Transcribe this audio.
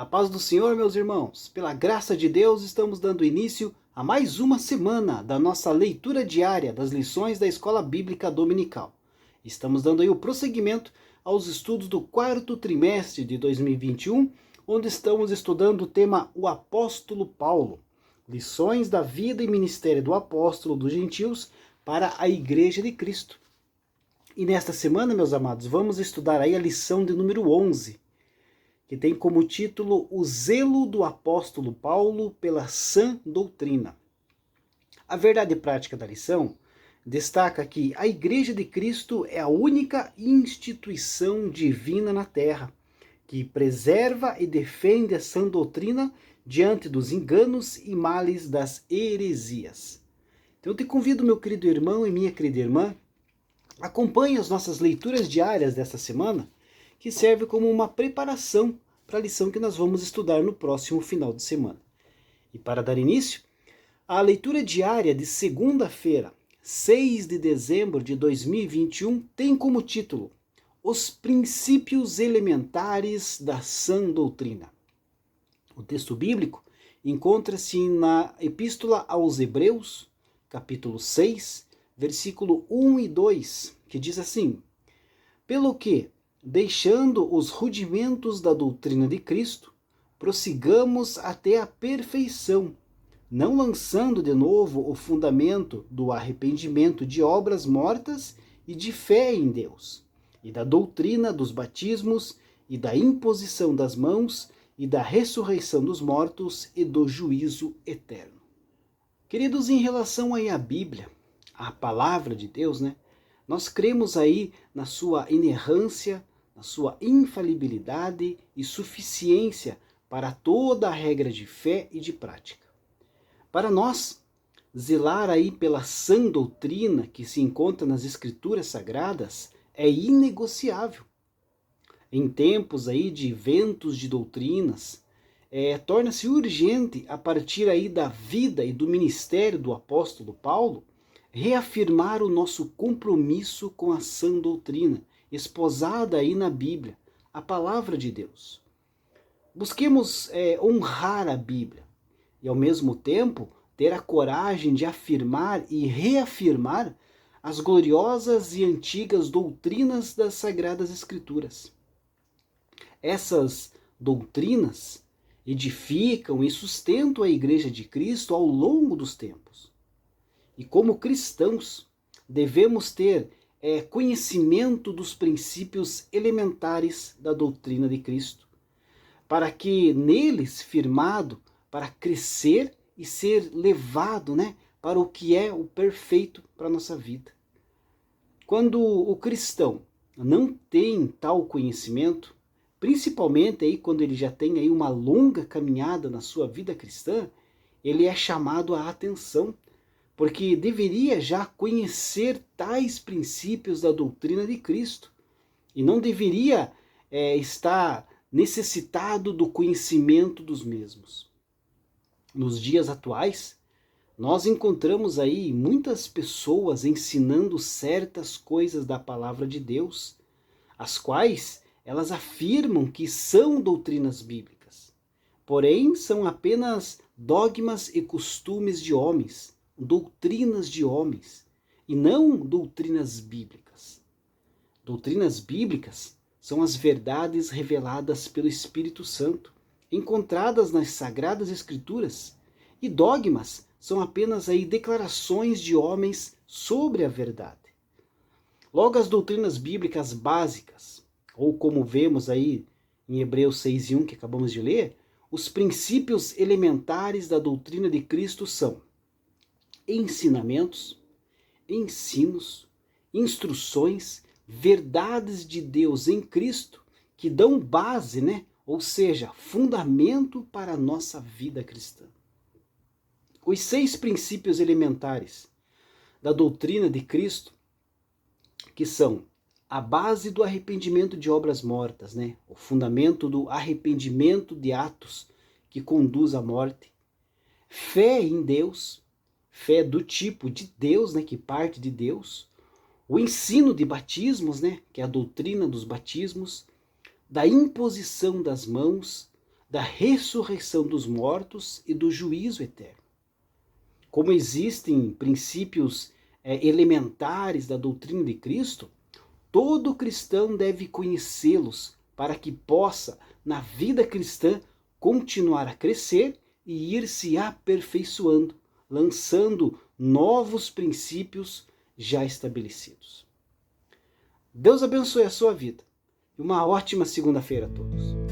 A paz do Senhor, meus irmãos. Pela graça de Deus, estamos dando início a mais uma semana da nossa leitura diária das lições da Escola Bíblica Dominical. Estamos dando aí o prosseguimento aos estudos do quarto trimestre de 2021, onde estamos estudando o tema O Apóstolo Paulo, lições da vida e ministério do apóstolo dos gentios para a Igreja de Cristo. E nesta semana, meus amados, vamos estudar aí a lição de número 11, que tem como título O Zelo do Apóstolo Paulo pela Sã Doutrina. A verdade prática da lição destaca que a Igreja de Cristo é a única instituição divina na Terra, que preserva e defende a sã doutrina diante dos enganos e males das heresias. Então eu te convido, meu querido irmão e minha querida irmã, acompanhe as nossas leituras diárias dessa semana, que serve como uma preparação para a lição que nós vamos estudar no próximo final de semana. E para dar início, a leitura diária de segunda-feira, 6 de dezembro de 2021, tem como título Os Princípios Elementares da Sã Doutrina. O texto bíblico encontra-se na Epístola aos Hebreus, capítulo 6, versículo 1 e 2, que diz assim: Pelo que, deixando os rudimentos da doutrina de Cristo, prossigamos até a perfeição, não lançando de novo o fundamento do arrependimento de obras mortas e de fé em Deus, e da doutrina dos batismos, e da imposição das mãos, e da ressurreição dos mortos, e do juízo eterno. Queridos, em relação aí à Bíblia, a palavra de Deus, nós cremos aí na sua inerrância, na sua infalibilidade e suficiência para toda a regra de fé e de prática. Para nós, zelar aí pela sã doutrina que se encontra nas Escrituras Sagradas é inegociável. Em tempos aí de ventos de doutrinas, torna-se urgente, a partir aí da vida e do ministério do apóstolo Paulo, reafirmar o nosso compromisso com a sã doutrina, esposada aí na Bíblia, a palavra de Deus. Busquemos honrar a Bíblia e, ao mesmo tempo, ter a coragem de afirmar e reafirmar as gloriosas e antigas doutrinas das Sagradas Escrituras. Essas doutrinas edificam e sustentam a Igreja de Cristo ao longo dos tempos. E como cristãos, devemos ter conhecimento dos princípios elementares da doutrina de Cristo, para que neles, firmado, para crescer e ser levado para o que é o perfeito para a nossa vida. Quando o cristão não tem tal conhecimento, principalmente aí quando ele já tem aí uma longa caminhada na sua vida cristã, ele é chamado à atenção, porque deveria já conhecer tais princípios da doutrina de Cristo e não deveria estar necessitado do conhecimento dos mesmos. Nos dias atuais, nós encontramos aí muitas pessoas ensinando certas coisas da palavra de Deus, as quais elas afirmam que são doutrinas bíblicas, porém são apenas dogmas e costumes de homens, doutrinas de homens, e não doutrinas bíblicas. Doutrinas bíblicas são as verdades reveladas pelo Espírito Santo, encontradas nas Sagradas Escrituras, e dogmas são apenas aí declarações de homens sobre a verdade. Logo, as doutrinas bíblicas básicas, ou como vemos aí em Hebreus 6:1 que acabamos de ler, os princípios elementares da doutrina de Cristo são ensinamentos, ensinos, instruções, verdades de Deus em Cristo que dão base, ou seja, fundamento para a nossa vida cristã. Os 6 princípios elementares da doutrina de Cristo, que são a base do arrependimento de obras mortas, o fundamento do arrependimento de atos que conduz à morte, fé em Deus, fé do tipo de Deus, que parte de Deus, o ensino de batismos, que é a doutrina dos batismos, da imposição das mãos, da ressurreição dos mortos e do juízo eterno. Como existem princípios elementares da doutrina de Cristo, todo cristão deve conhecê-los para que possa, na vida cristã, continuar a crescer e ir se aperfeiçoando, lançando novos princípios já estabelecidos. Deus abençoe a sua vida e uma ótima segunda-feira a todos.